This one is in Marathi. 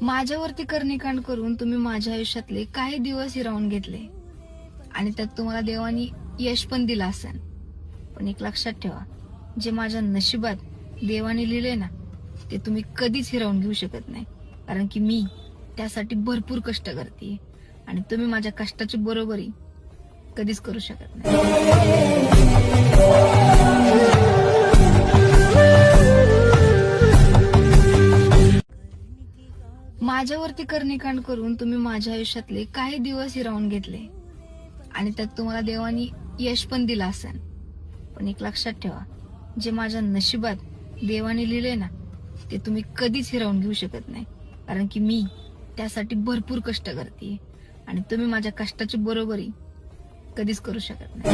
माझ्यावरती कर्णिकांड करून तुम्ही माझ्या आयुष्यातले काही दिवस हिरावून घेतले आणि त्यात तुम्हाला देवानी यश पण दिलं असेल. पण एक लक्षात ठेवा, जे माझ्या नशिबात देवाने लिहिले ना ते तुम्ही कधीच हिरावून घेऊ शकत नाही. कारण की मी त्यासाठी भरपूर कष्ट करते आणि तुम्ही माझ्या कष्टाची बरोबरी कधीच करू शकत नाही. माझ्यावरती कर्णिकांड करून तुम्ही माझ्या आयुष्यातले काही दिवस हिरावून घेतले आणि त्यात तुम्हाला देवानी यश पण दिलं असेल. पण एक लक्षात ठेवा, जे माझ्या नशिबात देवाने लिहिले ना ते तुम्ही कधीच हिरावून घेऊ शकत नाही. कारण की मी त्यासाठी भरपूर कष्ट करते आणि तुम्ही माझ्या कष्टाची बरोबरी कधीच करू शकत नाही.